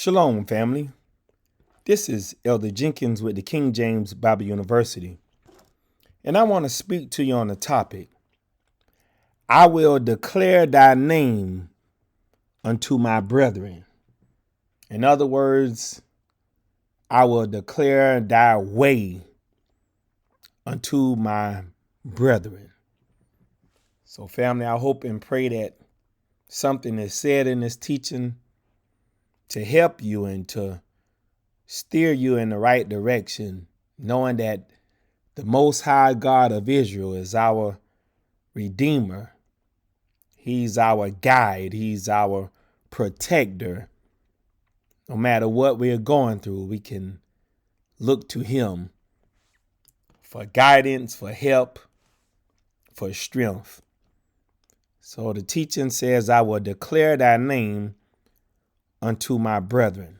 Shalom, family. This is Elder Jenkins with the King James Bible University, and I want to speak to you on the topic, I will declare thy name unto my brethren. In other words, I will declare thy way unto my brethren. So, family, I hope and pray that something is said in this teaching to help you and to steer you in the right direction, knowing that the Most High God of Israel is our Redeemer. He's our guide. He's our protector. No matter what we're going through, we can look to him for guidance, for help, for strength. So the teaching says, I will declare thy name unto my brethren.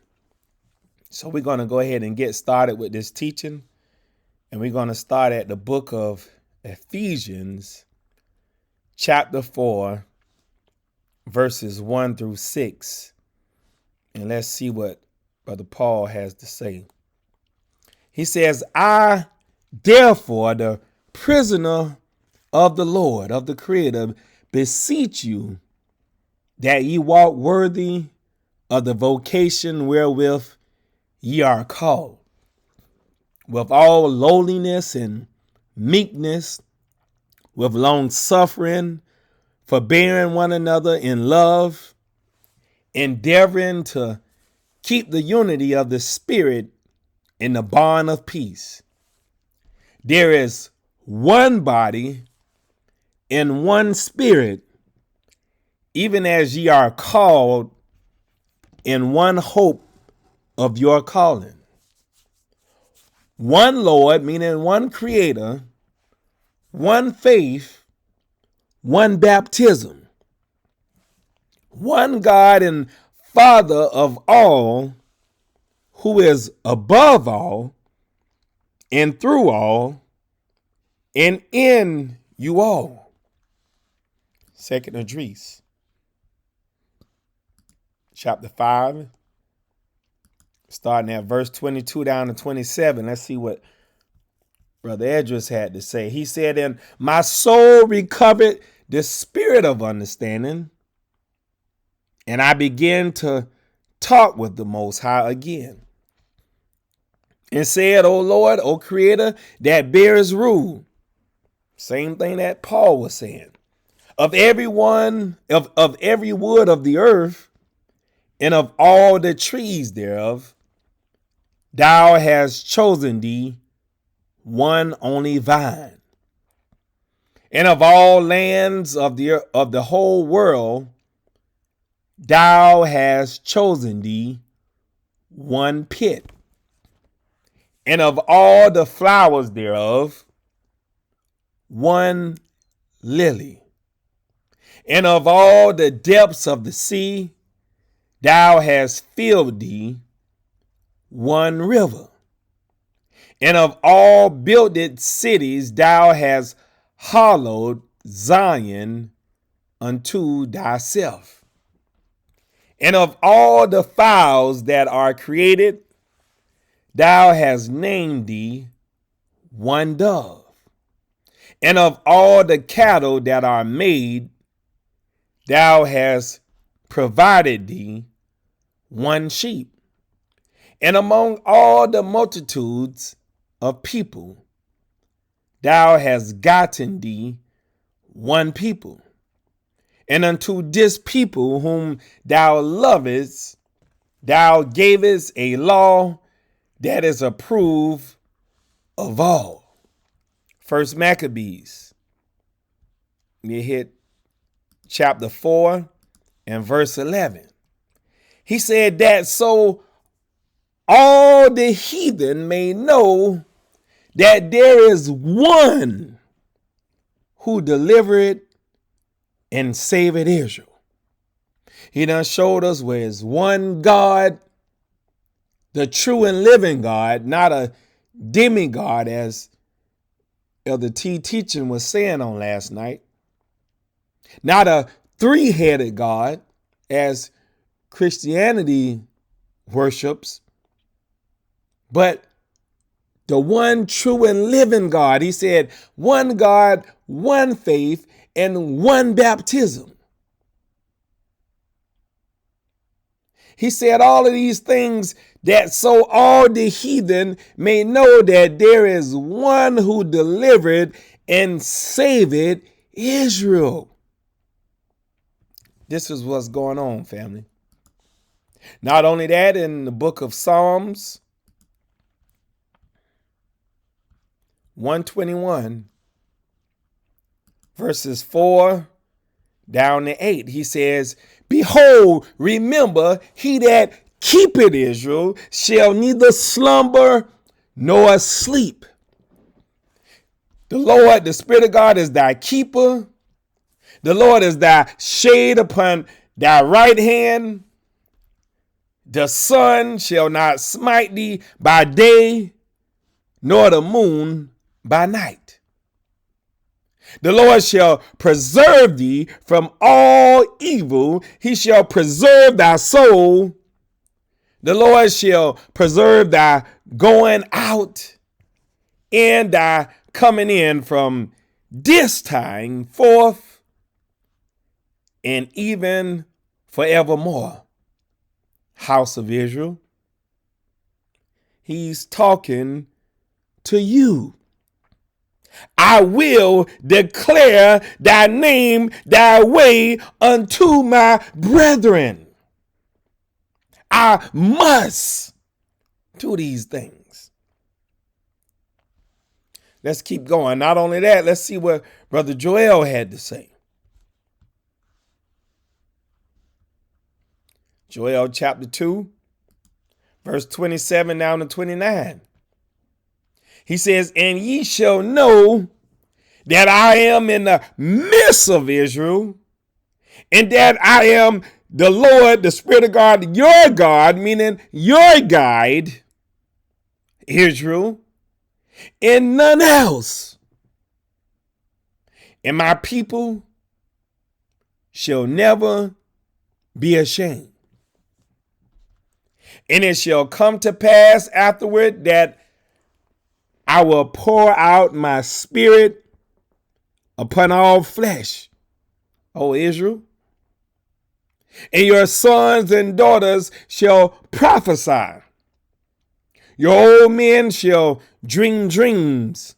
So we're going to go ahead and get started with this teaching. And we're going to start at the book of Ephesians, chapter 4, verses 1 through 6. And let's see what Brother Paul has to say. He says, I, therefore, the prisoner of the Lord, of the Creator, beseech you that ye walk worthy of the vocation wherewith ye are called, with all lowliness and meekness, with long suffering, forbearing one another in love, endeavoring to keep the unity of the Spirit in the bond of peace. There is one body and one Spirit, even as ye are called in one hope of your calling. One Lord, meaning one Creator, one faith, one baptism, one God and Father of all, who is above all and through all and in you all. Second Esdras, chapter 5, starting at verse 22 down to 27. Let's see what Brother Esdras had to say. He said, and my soul recovered the spirit of understanding, and I began to talk with the Most High again, and said, O Lord, O Creator, that bears rule. Same thing that Paul was saying. Of everyone, of every wood of the earth, and of all the trees thereof, thou hast chosen thee one only vine. And of all lands of the whole world, thou hast chosen thee one pit. And of all the flowers thereof, one lily. And of all the depths of the sea, thou hast filled thee one river. And of all builded cities, thou hast hallowed Zion unto thyself. And of all the fowls that are created, thou hast named thee one dove. And of all the cattle that are made, thou hast provided thee one sheep. And among all the multitudes of people, thou hast gotten thee one people. And unto this people whom thou lovest, thou gavest a law that is approved of all. First Maccabees, we hit chapter 4 and verse 11. He said that so all the heathen may know that there is one who delivered and saved Israel. He done showed us where is one God, the true and living God, not a demigod, as Elder T teaching was saying on last night. Not a three-headed God, as Christianity worships, but the one true and living God. He said, one God, one faith, and one baptism. He said all of these things that so all the heathen may know that there is one who delivered and saved Israel. This is what's going on, family. Not only that, in the book of Psalms 121, verses 4 down to 8, he says, behold, remember, he that keepeth Israel shall neither slumber nor sleep. The Lord, the Spirit of God, is thy keeper. The Lord is thy shade upon thy right hand. The sun shall not smite thee by day, nor the moon by night. The Lord shall preserve thee from all evil. He shall preserve thy soul. The Lord shall preserve thy going out and thy coming in from this time forth and even forevermore. House of Israel, he's talking to you. I will declare thy name, thy way unto my brethren. I must do these things. Let's keep going. Not only that, let's see what Brother Joel had to say. Joel chapter 2, verse 27 down to 29. He says, and ye shall know that I am in the midst of Israel, and that I am the Lord, the Spirit of God, your God, meaning your guide, Israel, and none else. And my people shall never be ashamed. And it shall come to pass afterward that I will pour out my spirit upon all flesh, O Israel. And your sons and daughters shall prophesy. Your old men shall dream dreams.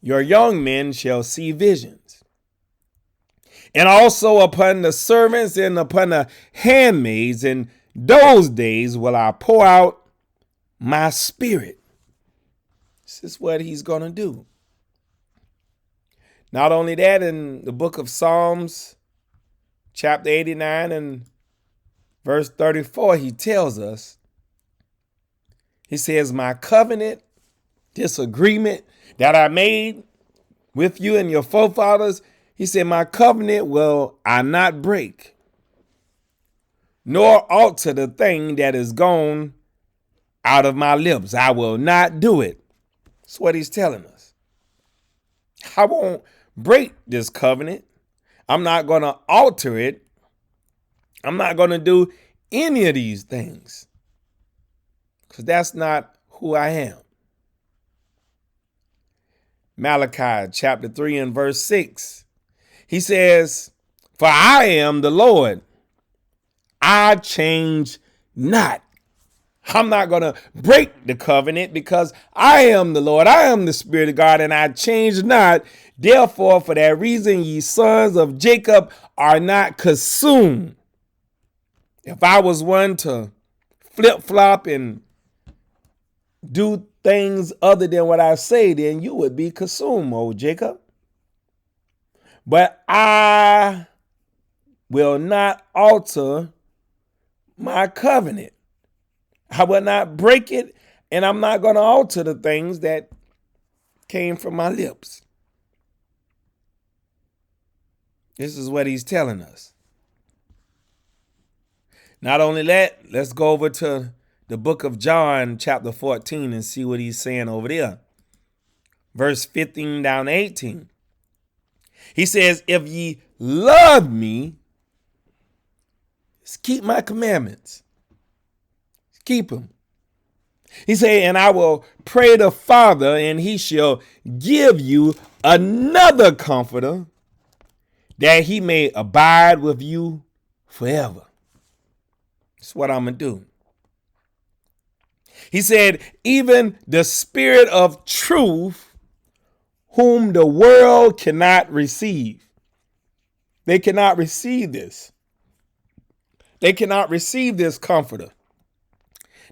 Your young men shall see visions. And also upon the servants and upon the handmaids in those days will I pour out my spirit. This is what he's going to do. Not only that, in the book of Psalms, chapter 89 and verse 34, he tells us, he says, my covenant, this agreement that I made with you and your forefathers, he said, my covenant will I not break, nor alter the thing that is gone out of my lips. I will not do it. That's what he's telling us. I won't break this covenant. I'm not going to alter it. I'm not going to do any of these things, because that's not who I am. Malachi chapter 3 and verse 6. He says, for I am the Lord. I change not. I'm not going to break the covenant, because I am the Lord. I am the Spirit of God, and I change not. Therefore, for that reason, ye sons of Jacob are not consumed. If I was one to flip-flop and do things other than what I say, then you would be consumed, O Jacob. But I will not alter my covenant. I will not break it, and I'm not going to alter the things that came from my lips. This is what he's telling us. Not only that, let's go over to the book of John, chapter 14, and see what he's saying over there. Verse 15 down to 18. He says, if ye love me, just keep my commandments. Keep him. He said, and I will pray the Father, and he shall give you another comforter, that he may abide with you forever. That's what I'm going to do. He said, even the Spirit of truth, whom the world cannot receive. They cannot receive this. They cannot receive this comforter.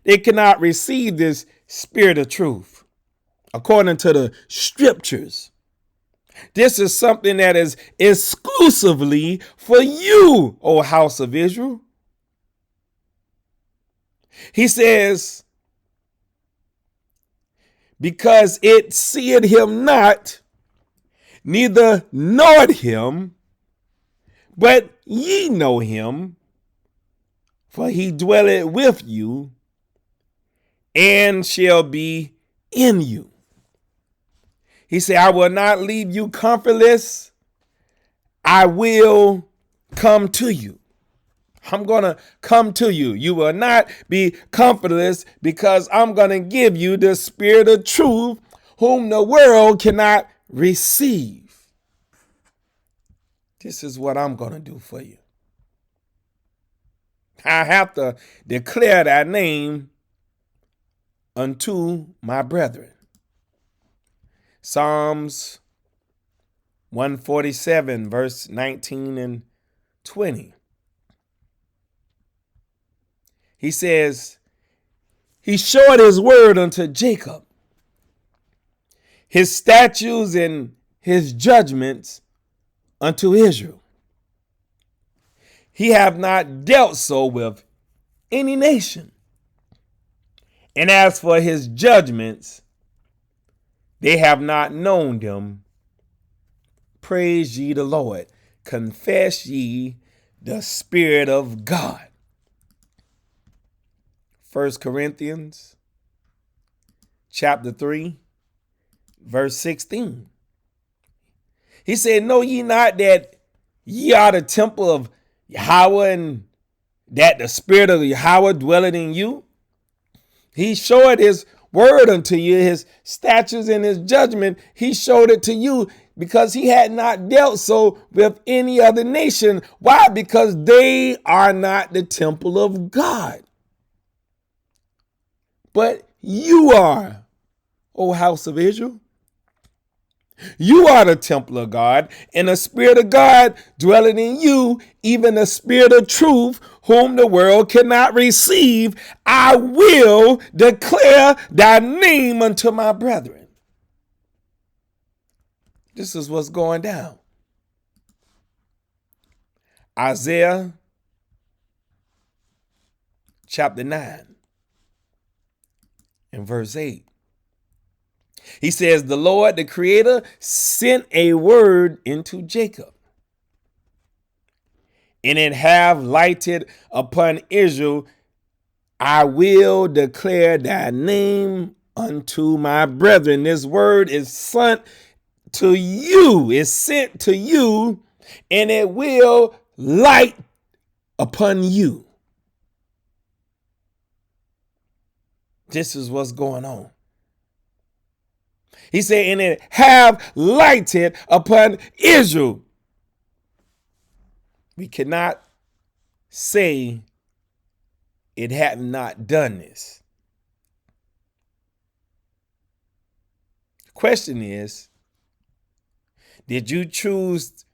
They cannot receive this Spirit of truth. According to the scriptures, this is something that is exclusively for you, O house of Israel. He says, because it seeth him not, neither knoweth him, but ye know him, for he dwelleth with you, and shall be in you. He said, I will not leave you comfortless. I will come to you. I'm going to come to you. You will not be comfortless, because I'm going to give you the Spirit of truth, whom the world cannot receive. This is what I'm going to do for you. I have to declare thy name unto my brethren. Psalms 147, verse 19 and 20. He says, he showed his word unto Jacob, his statutes and his judgments unto Israel. He have not dealt so with any nation. And as for his judgments, they have not known them. Praise ye the Lord. Confess ye the Spirit of God. 1 Corinthians chapter 3, verse 16. He said, know ye not that ye are the temple of Yahweh, and that the Spirit of Yahweh dwelleth in you? He showed his word unto you, his statutes and his judgment. He showed it to you because he had not dealt so with any other nation. Why? Because they are not the temple of God. But you are, O house of Israel. You are the temple of God, and the Spirit of God dwelling in you, even the Spirit of truth, whom the world cannot receive. I will declare thy name unto my brethren. This is what's going down. Isaiah chapter 9 and verse 8. He says, the Lord, the Creator, sent a word into Jacob, and it have lighted upon Israel. I will declare thy name unto my brethren. This word is sent to you. It's sent to you, and it will light upon you. This is what's going on. He said, and it have lighted upon Israel. We cannot say it had not done this. The question is, did you choose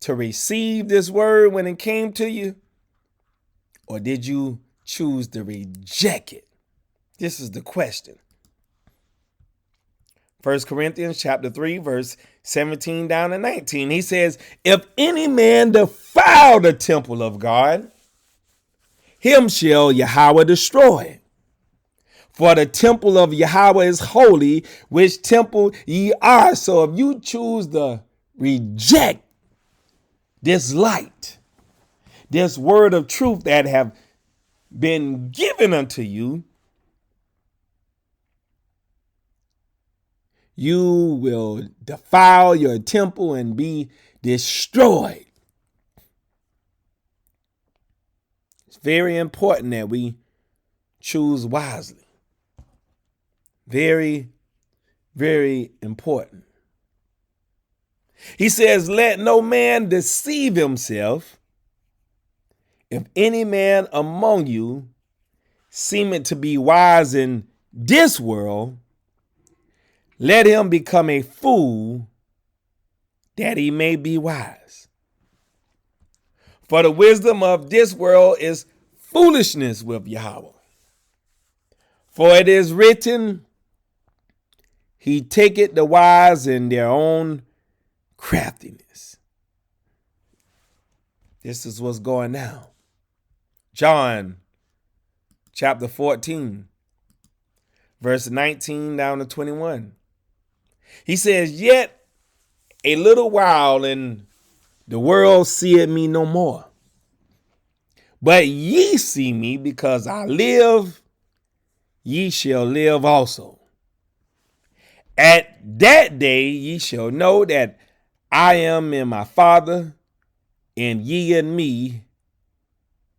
to receive this word when it came to you? Or did you choose to reject it? This is the question. 1 Corinthians chapter 3, verse 17 down to 19. He says, if any man defile the temple of God, him shall Yahweh destroy. For the temple of Yahweh is holy, which temple ye are. So if you choose to reject this light, this word of truth that have been given unto you, you will defile your temple and be destroyed. It's very important that we Choose wisely. Very, very important. He says, let no man deceive himself. If any man among you seemeth to be wise in this world, let him become a fool that he may be wise. For the wisdom of this world is foolishness with Yahweh. For it is written, he taketh the wise in their own craftiness. This is what's going down. John chapter 14, verse 19 down to 21. He says, yet a little while and the world seeth me no more. But ye see me, because I live, ye shall live also. At that day ye shall know that I am in my Father, and ye in me,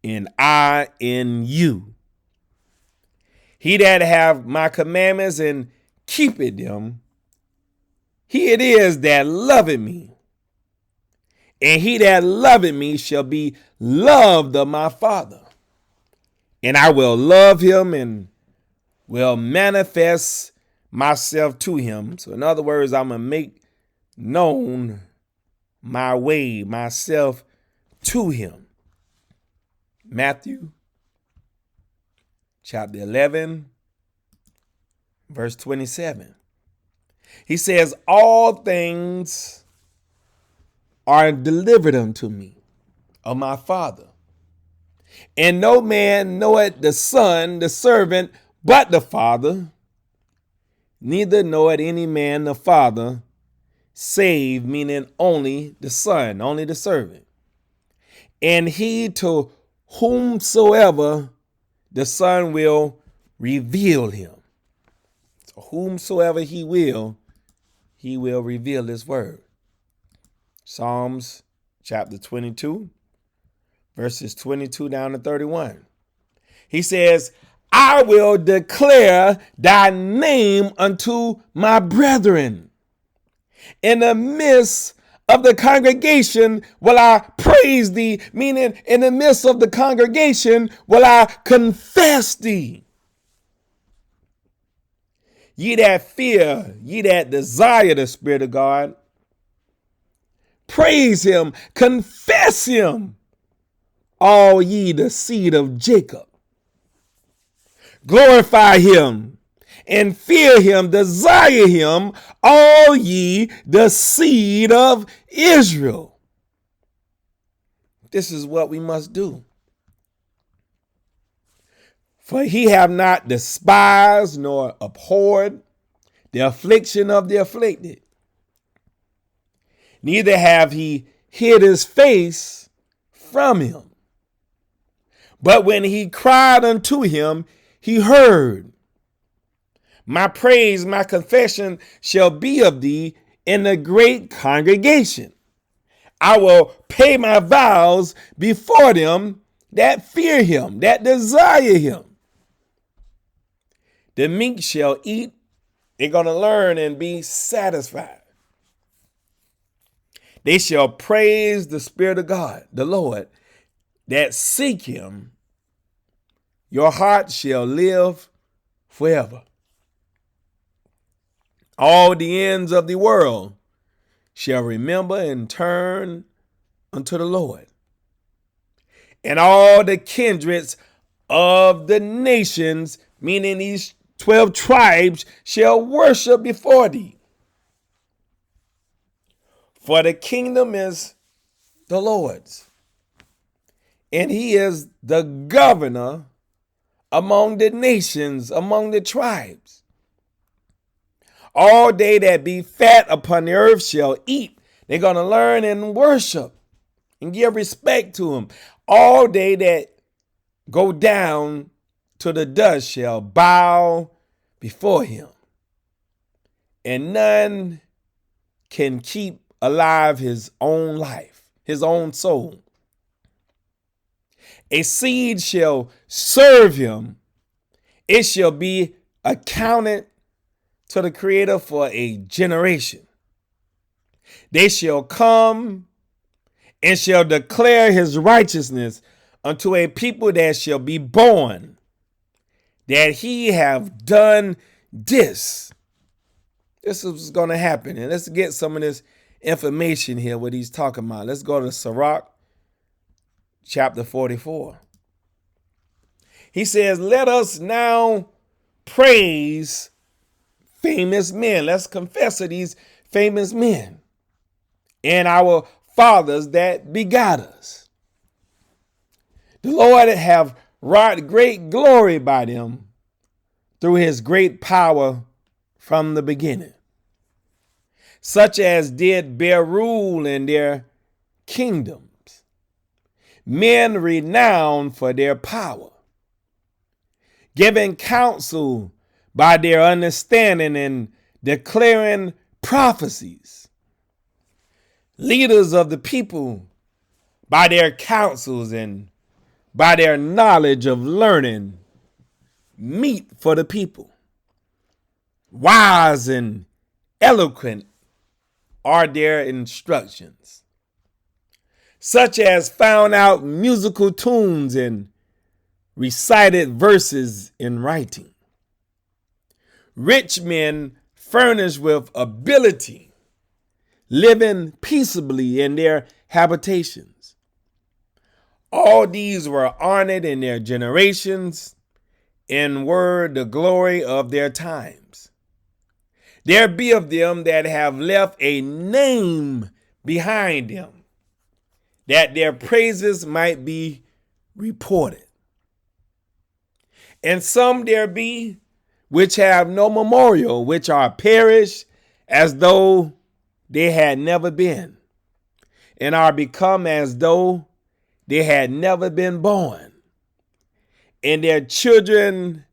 and I in you. He that have my commandments and keepeth them, he it is that loveth me. And he that loveth me shall be loved of my Father. And I will love him and will manifest myself to him. So in other words, I'm going to make known my way, myself to him. Matthew chapter 11, verse 27. He says, all things are delivered unto me of my Father. And no man knoweth the Son, the servant, but the Father. Neither knoweth any man the Father, save, meaning only the Son, only the servant. And he to whomsoever the Son will reveal him. So whomsoever he will reveal his word. Psalms chapter 22, verses 22 down to 31. He says, I will declare thy name unto my brethren. In the midst of the congregation will I praise thee, meaning in the midst of the congregation will I confess thee. Ye that fear, ye that desire the Spirit of God, praise him, confess him, all ye the seed of Jacob. Glorify him and fear him, desire him, all ye the seed of Israel. This is what we must do. For he have not despised nor abhorred the affliction of the afflicted. Neither have he hid his face from him. But when he cried unto him, he heard. My praise, my confession shall be of thee in the great congregation. I will pay my vows before them that fear him, that desire him. The meek shall eat. They're going to learn and be satisfied. They shall praise the Spirit of God, the Lord, that seek him. Your heart shall live forever. All the ends of the world shall remember and turn unto the Lord. And all the kindreds of the nations, meaning these 12 tribes, shall worship before thee. For the kingdom is the Lord's, and he is the governor among the nations, among the tribes. All they that be fat upon the earth shall eat. They're going to learn and worship and give respect to him. All they that go down to the dust shall bow before him. And none can keep alive his own life, his own soul. A seed shall serve him, it shall be accounted to the Creator for a generation. They shall come and shall declare his righteousness unto a people that shall be born, that he have done this. This is what's going to happen. And let's get some of this information here, what he's talking about. Let's go to Sirach, chapter 44. He says, let us now praise famous men. Let's confess to these famous men and our fathers that begot us. The Lord have wrought great glory by them through his great power from the beginning, such as did bear rule in their kingdoms, men renowned for their power, giving counsel by their understanding and declaring prophecies, leaders of the people by their counsels and by their knowledge of learning, meet for the people. Wise and eloquent are their instructions, such as found out musical tunes and recited verses in writing. Rich men furnished with ability, living peaceably in their habitations. All these were honored in their generations and were the glory of their times. There be of them that have left a name behind them, that their praises might be reported. And some there be which have no memorial, which are perished as though they had never been, and are become as though they had never been born, and their children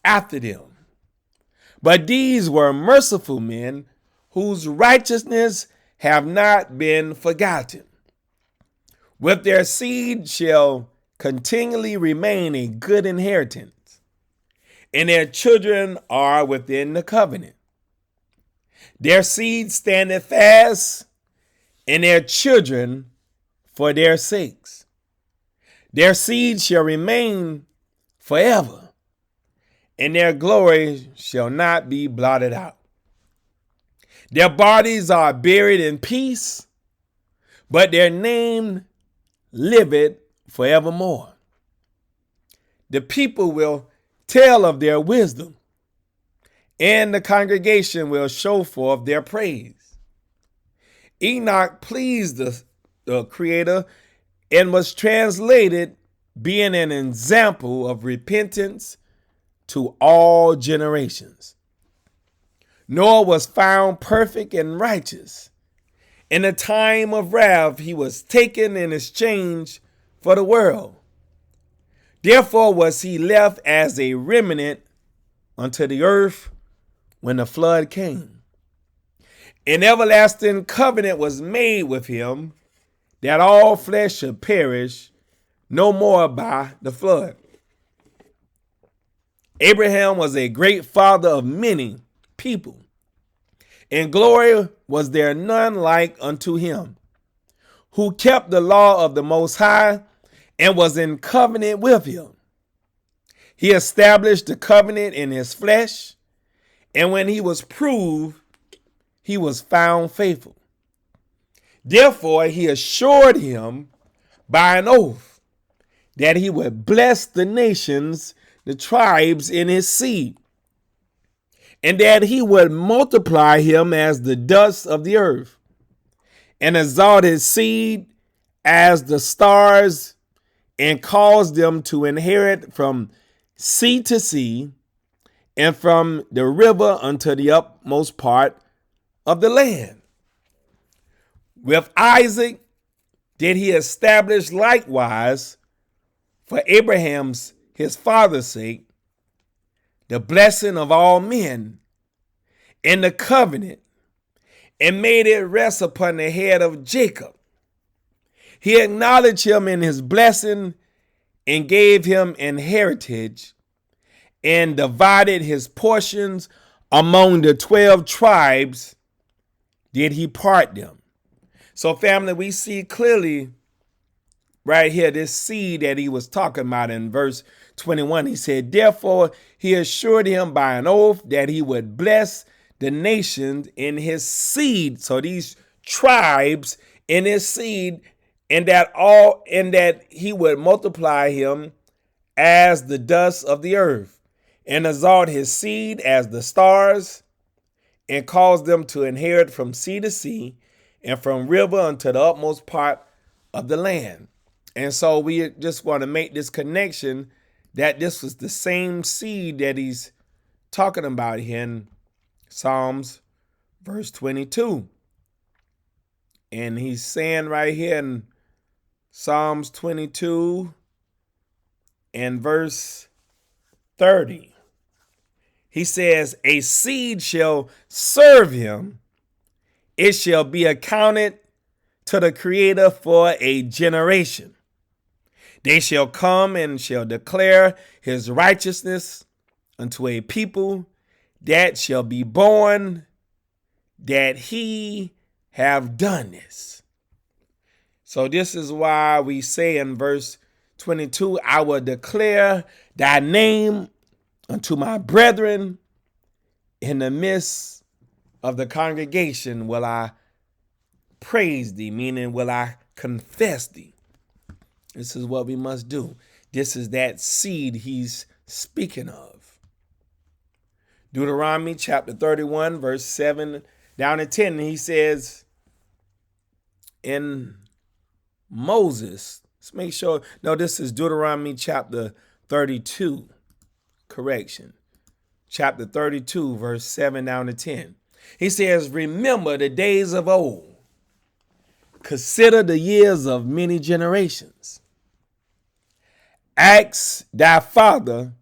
after them. But these were merciful men whose righteousness have not been forgotten. With their seed shall continually remain a good inheritance, and their children are within the covenant. Their seed standeth fast, and their children for their sakes. Their seed shall remain forever, and their glory shall not be blotted out. Their bodies are buried in peace, but their name liveth forevermore. The people will tell of their wisdom, and the congregation will show forth their praise. Enoch pleased the Creator and was translated, being an example of repentance to all generations. Noah was found perfect and righteous. In the time of wrath, he was taken in exchange for the world. Therefore was he left as a remnant unto the earth when the flood came. An everlasting covenant was made with him, that all flesh should perish no more by the flood. Abraham was a great father of many people. In glory was there none like unto him, who kept the law of the Most High and was in covenant with him. He established the covenant in his flesh, and when he was proved, he was found faithful. Therefore he assured him by an oath that he would bless the nations, the tribes in his seed, and that he would multiply him as the dust of the earth, and exalt his seed as the stars, and cause them to inherit from sea to sea, and from the river unto the utmost part of the land. With Isaac did he establish likewise for Abraham's his father's sake the blessing of all men in the covenant, and made it rest upon the head of Jacob. He acknowledged him in his blessing and gave him an heritage, and divided his portions among the 12 tribes, did he part them. So family, we see clearly right here this seed that he was talking about in verse 21. He said, therefore he assured him by an oath that he would bless the nations in his seed. So these tribes in his seed, and that he would multiply him as the dust of the earth, and exalt his seed as the stars, and cause them to inherit from sea to sea, and from river unto the utmost part of the land. And so we just want to make this connection that this was the same seed that he's talking about here in Psalms verse 22. And he's saying right here in Psalms 22 and verse 30, he says, a seed shall serve him. It shall be accounted to the Creator for a generation. They shall come and shall declare his righteousness unto a people that shall be born, that he have done this. So this is why we say in verse 22, I will declare thy name unto my brethren. In the midst of the congregation will I praise thee, meaning will I confess thee. This is what we must do. This is that seed he's speaking of. Deuteronomy chapter 31, verse 7 down to 10, he says, in Moses, let's make sure, no, this is Deuteronomy chapter 32, correction. Chapter 32, verse 7 down to 10. He says, remember the days of old. Consider the years of many generations. Ask thy father,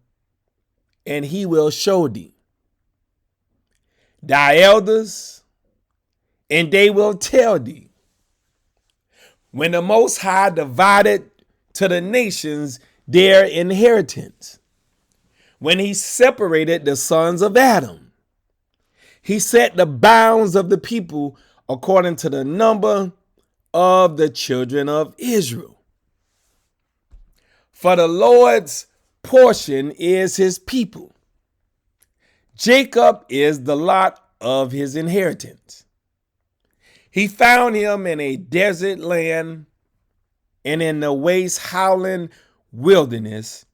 and he will show thee. Thy elders, and they will tell thee. When the Most High divided to the nations their inheritance, when he separated the sons of Adam, he set the bounds of the people according to the number of the children of Israel. For the Lord's portion is his people. Jacob is the lot of his inheritance. He found him in a desert land and in the waste howling wilderness.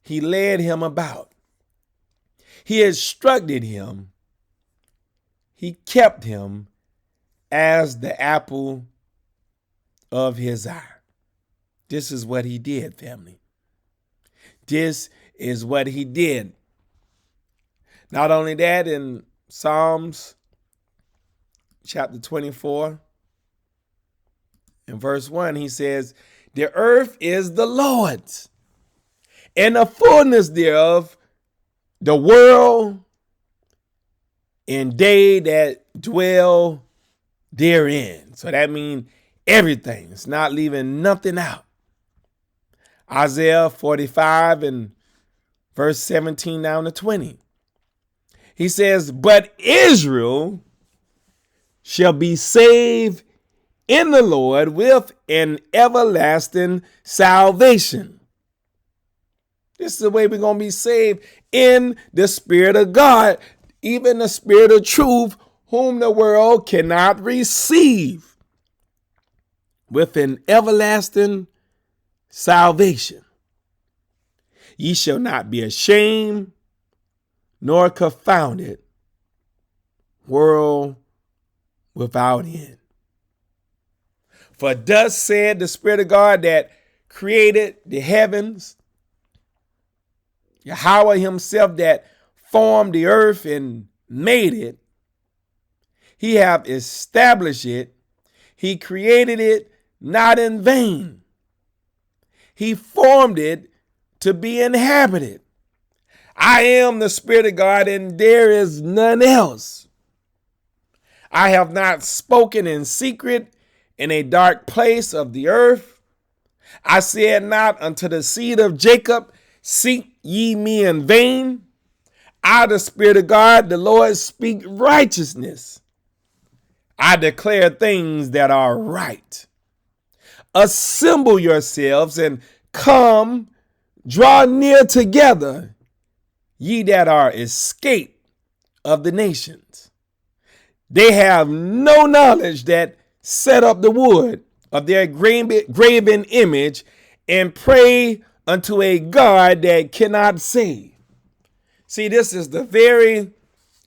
He led him about. He instructed him. He kept him as the apple of his eye. This is what he did, family. This is what he did. Not only that, in Psalms chapter 24 and verse 1, he says, the earth is the Lord's, and the fullness thereof, the world, and they that dwell therein. So that means everything. It's not leaving nothing out. Isaiah 45 and verse 17 down to 20. He says, but Israel shall be saved in the Lord with an everlasting salvation. This is the way we're going to be saved, in the Spirit of God, even the Spirit of truth, whom the world cannot receive, with an everlasting salvation. Ye shall not be ashamed nor confounded, world without end. For thus said the Spirit of God that created the heavens, Yahweh himself that formed the earth and made it. He hath established it. He created it not in vain. He formed it to be inhabited. I am the Spirit of God, and there is none else. I have not spoken in secret in a dark place of the earth. I said not unto the seed of Jacob, seek ye me in vain? I, the Spirit of God, the Lord, speak righteousness. I declare things that are right. Assemble yourselves and come, draw near together, ye that are escaped of the nations. They have no knowledge that set up the wood of their graven image and pray unto a God that cannot save. See, this is the very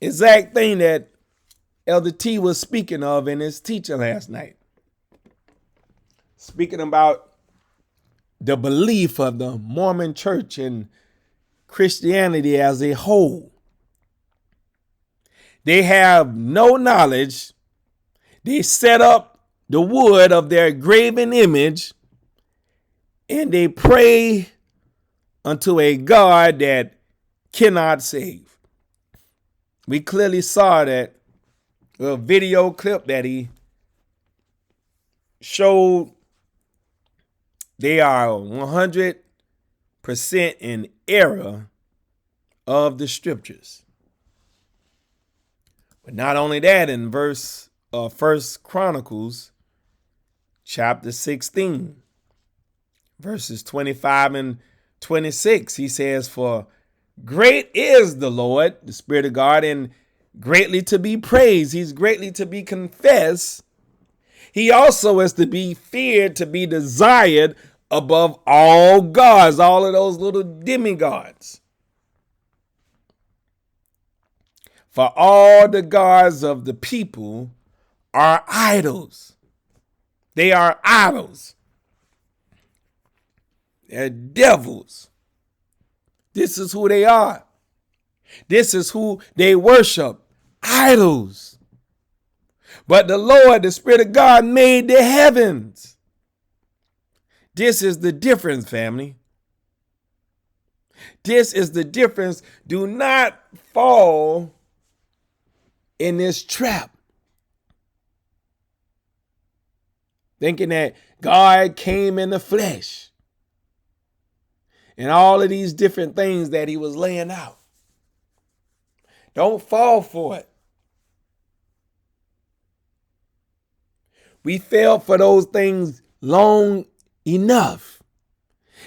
exact thing that Elder T was speaking of in his teaching last night. Speaking about the belief of the Mormon church and Christianity as a whole. They have no knowledge. They set up the wood of their graven image and they pray unto a God that cannot save. We clearly saw that a video clip that he showed. They are 100% in error of the scriptures. But not only that, in verse First Chronicles chapter 16, verses 25 and 26, he says, for great is the Lord, the Spirit of God, and greatly to be praised. He's greatly to be confessed. He also is to be feared, to be desired above all gods, all of those little demigods. For all the gods of the people are idols. They are idols. They're devils. This is who they are. This is who they worship. Idols. But the Lord, the Spirit of God, made the heavens. This is the difference, family. This is the difference. Do not fall in this trap. Thinking that God came in the flesh. And all of these different things that he was laying out. Don't fall for it. We fell for those things long enough.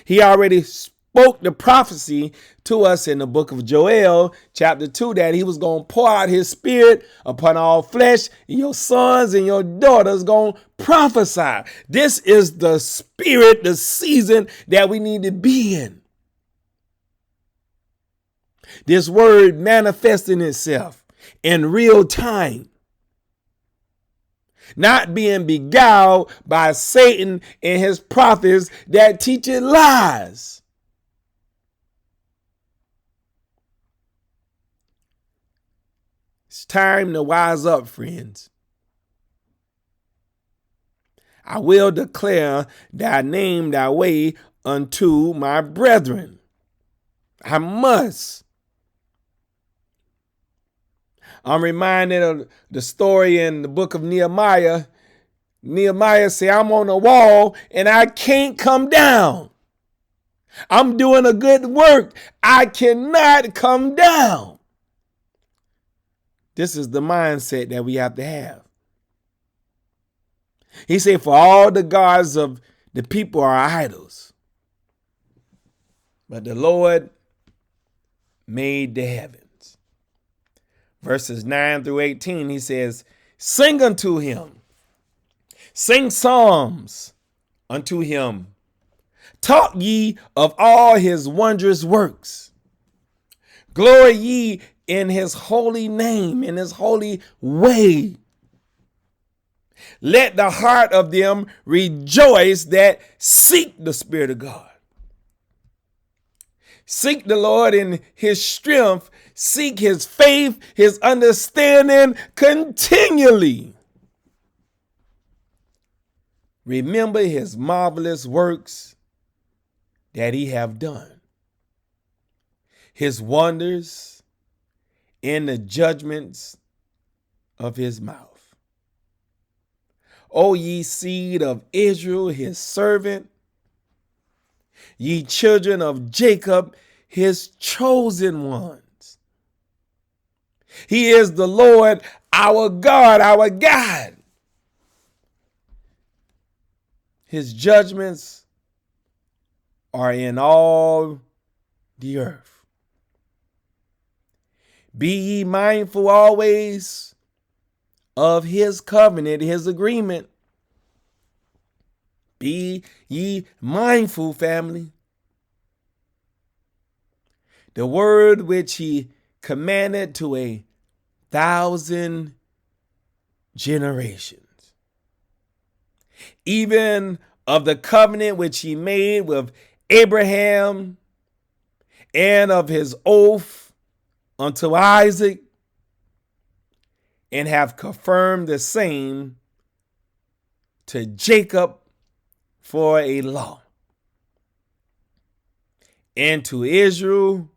He already spoke the prophecy to us in the book of Joel, chapter 2, that he was going to pour out his spirit upon all flesh, and your sons and your daughters going to prophesy. This is the spirit, the season that we need to be in. This word manifesting itself in real time. Not being beguiled by Satan and his prophets that teach lies. It's time to wise up, friends. I will declare thy name thy way unto my brethren. I must. I'm reminded of the story in the book of Nehemiah. Nehemiah said, I'm on a wall and I can't come down. I'm doing a good work. I cannot come down. This is the mindset that we have to have. He said, for all the gods of the people are idols, but the Lord made the heavens. Verses 9 through 18, he says, sing unto him, sing psalms unto him, talk ye of all his wondrous works, glory ye in his holy name, in his holy way. Let the heart of them rejoice that seek the Spirit of God. Seek the Lord in his strength. Seek his faith, his understanding continually. Remember his marvelous works that he have done. His wonders in the judgments of his mouth. O ye seed of Israel, his servant, ye children of Jacob, his chosen ones. He is the Lord, our God, our God. His judgments are in all the earth. Be ye mindful always of his covenant, his agreement. Be ye mindful, family. The word which he commanded to 1,000 generations. Even of the covenant which he made with Abraham, and of his oath unto Isaac, and have confirmed the same to Jacob for a law, and to Israel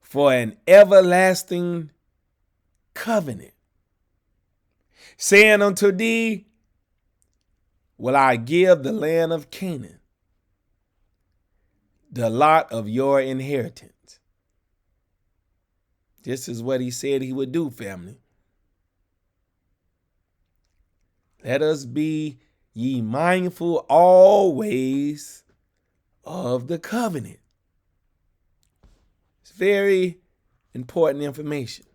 for an everlasting covenant, saying unto thee, will I give the land of Canaan, the lot of your inheritance. This is what he said he would do, family. Let us be ye mindful always of the covenant. It's very important information.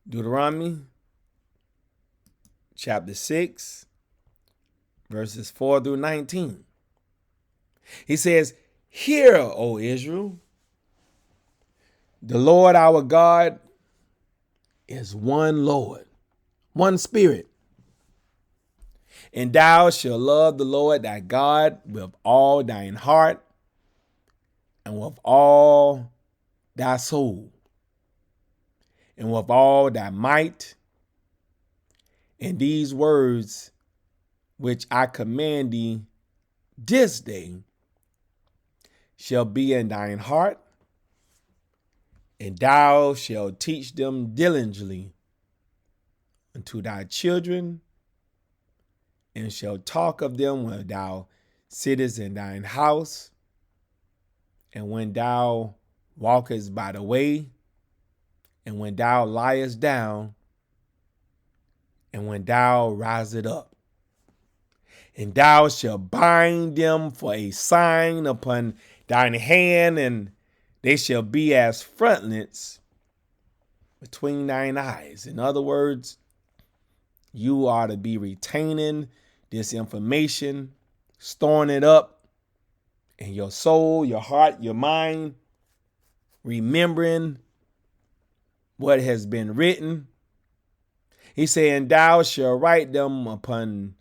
Deuteronomy chapter 6, verses 4 through 19. He says, hear, O Israel, the Lord our God is one Lord, one Spirit. And thou shalt love the Lord thy God with all thine heart and with all thy soul and with all thy might. And these words which I command thee this day shall be in thine heart, and thou shalt teach them diligently unto thy children, and shalt talk of them when thou sittest in thine house, and when thou walkest by the way, and when thou liest down, and when thou risest up. And thou shalt bind them for a sign upon thine hand, and they shall be as frontlets between thine eyes. In other words, you are to be retaining this information, storing it up in your soul, your heart, your mind, remembering what has been written. He's saying, thou shalt write them upon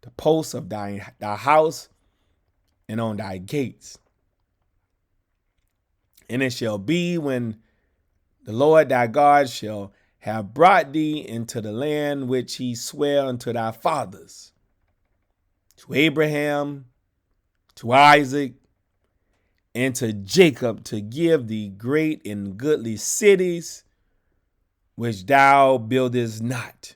the posts of thy house and on thy gates. And it shall be when the Lord thy God shall have brought thee into the land which he sware unto thy fathers, to Abraham, to Isaac, and to Jacob, to give thee great and goodly cities, which thou buildest not,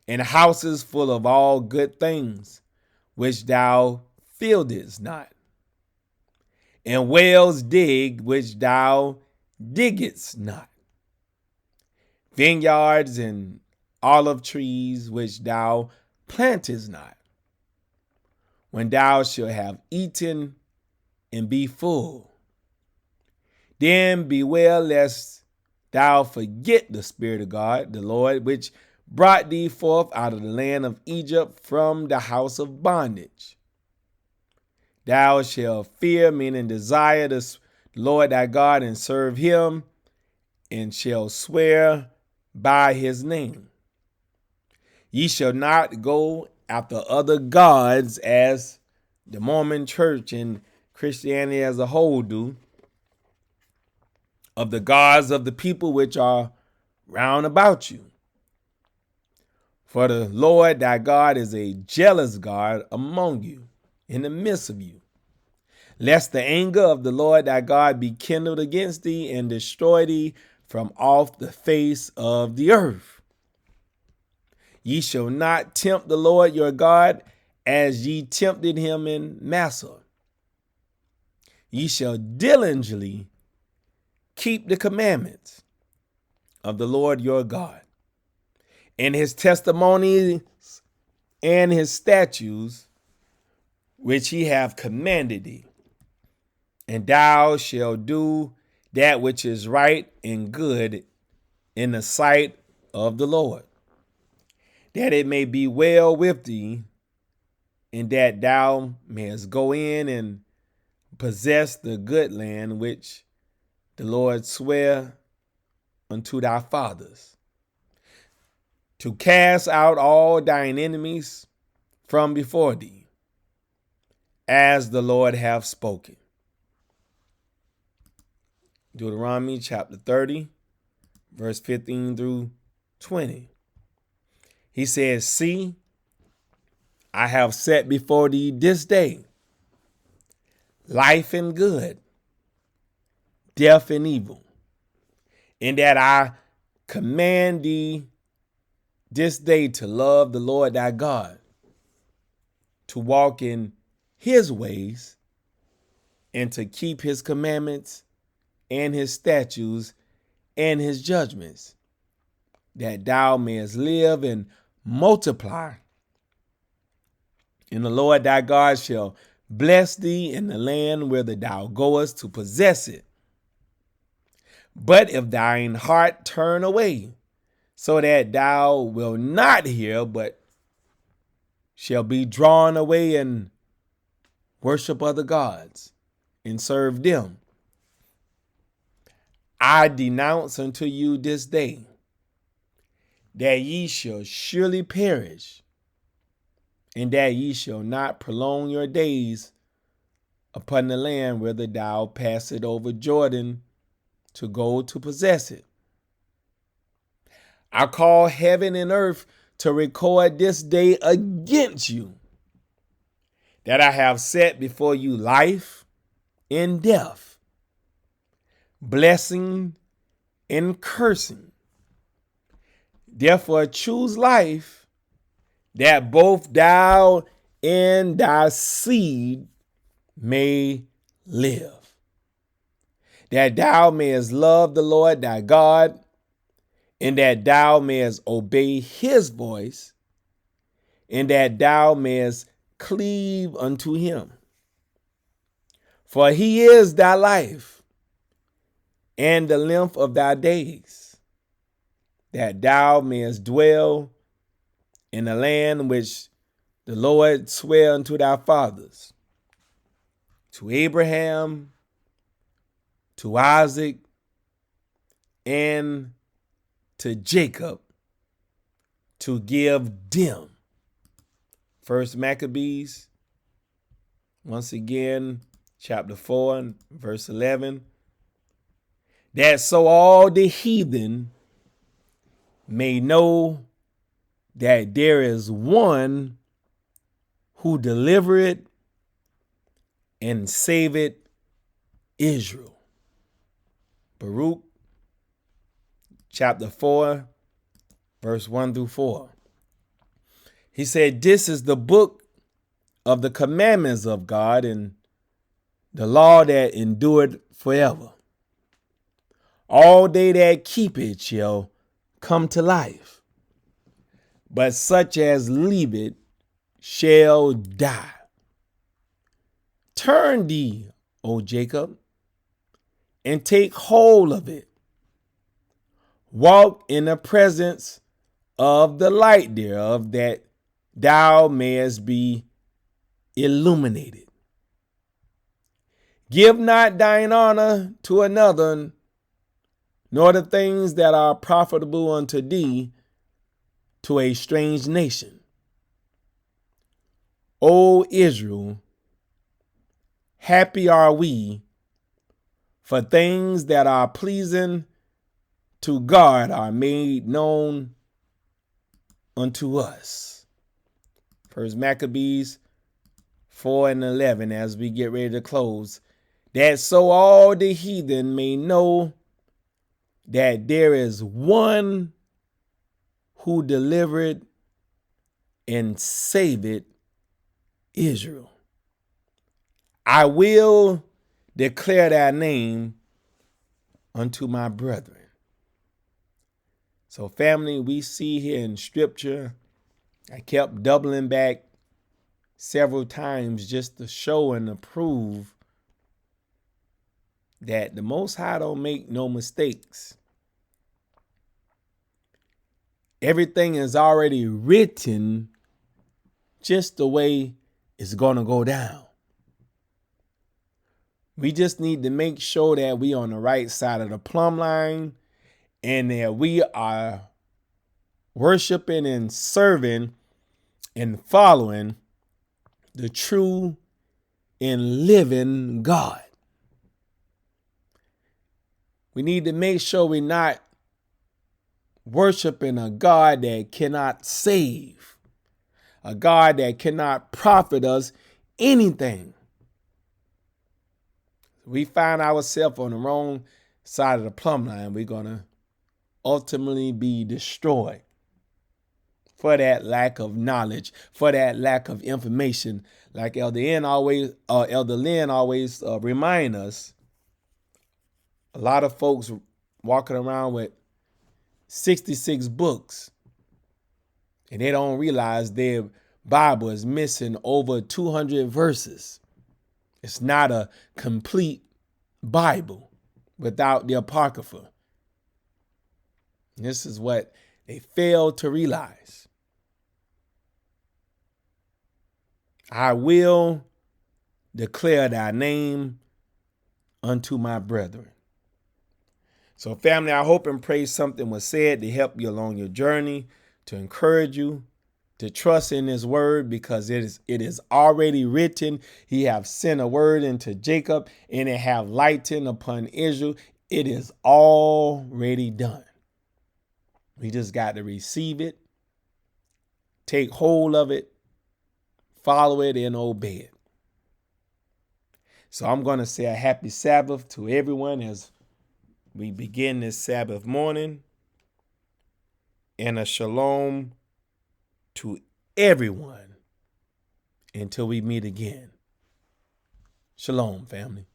and houses full of all good things, which thou fieldest not, and wells dig, which thou diggest not, vineyards and olive trees, which thou plantest not. When thou shalt have eaten and be full, then beware lest thou forget the Spirit of God, the Lord, which brought thee forth out of the land of Egypt from the house of bondage. Thou shalt fear, meaning desire the Lord thy God and serve him, and shall swear by his name. Ye shall not go after other gods, as the Mormon church and Christianity as a whole do, of the gods of the people which are round about you. For the Lord thy God is a jealous God among you, in the midst of you, lest the anger of the Lord thy God be kindled against thee and destroy thee from off the face of the earth. Ye shall not tempt the Lord your God as ye tempted him in Massah. ye shall diligently keep the commandments of the Lord your God, and his testimonies and his statutes, which he hath commanded thee. And thou shalt do that which is right and good in the sight of the Lord, that it may be well with thee, and that thou mayest go in and possess the good land which the Lord sware unto thy fathers, to cast out all thine enemies from before thee, as the Lord hath spoken. Deuteronomy chapter 30, verse 15 through 20. He says, see, I have set before thee this day life and good, death and evil, in that I command thee this day to love the Lord thy God, to walk in his ways, and to keep his commandments and his statutes and his judgments, that thou mayest live and multiply. And the Lord thy God shall bless thee in the land whither thou goest to possess it. But if thine heart turn away, so that thou wilt not hear, but shall be drawn away and worship other gods and serve them, I denounce unto you this day that ye shall surely perish, and that ye shall not prolong your days upon the land whither thou passest over Jordan to go to possess it. I call heaven and earth to record this day against you, that I have set before you life and death, blessing and cursing. Therefore choose life, that both thou and thy seed may live, that thou mayest love the Lord thy God, and that thou mayest obey his voice, and that thou mayest cleave unto him. For he is thy life and the length of thy days, that thou mayest dwell in the land which the Lord sware unto thy fathers, to Abraham, to Isaac, and to Jacob, to give them. First Maccabees, once again, chapter 4 and verse 11. That so all the heathen may know that there is one who delivereth and saveth Israel. Baruch chapter 4, verse 1 through 4. He said, this is the book of the commandments of God and the law that endured forever. All they that keep it shall come to life, but such as leave it shall die. Turn thee, O Jacob, and take hold of it. Walk in the presence of the light thereof, that thou mayest be illuminated. Give not thine honor to another, nor the things that are profitable unto thee to a strange nation. O Israel, happy are we, for things that are pleasing to God are made known unto us. First Maccabees 4 and 11, as we get ready to close, that so all the heathen may know that there is one who delivered and saved Israel. I will declare thy name unto my brethren. So family, we see here in scripture, I kept doubling back several times just to show and to prove that the Most High don't make no mistakes. Everything is already written just the way it's going to go down. We just need to make sure that we on the right side of the plumb line and that we are worshiping and serving and following the true and living God. We need to make sure we're not worshiping a God that cannot save, a God that cannot profit us anything. We find ourselves on the wrong side of the plumb line, we're going to ultimately be destroyed for that lack of knowledge, for that lack of information. Like Elder Lynn always remind us, a lot of folks walking around with 66 books, and they don't realize their Bible is missing over 200 verses. It's not a complete Bible without the Apocrypha. This is what they fail to realize. I will declare thy name unto my brethren. So family, I hope and pray something was said to help you along your journey, to encourage you, to trust in his word, because it is already written. He have sent a word into Jacob, and it have lightened upon Israel. It is already done. We just got to receive it, take hold of it, follow it, and obey it. So I'm going to say a happy Sabbath to everyone as we begin this Sabbath morning, and a shalom to everyone until we meet again. Shalom, family.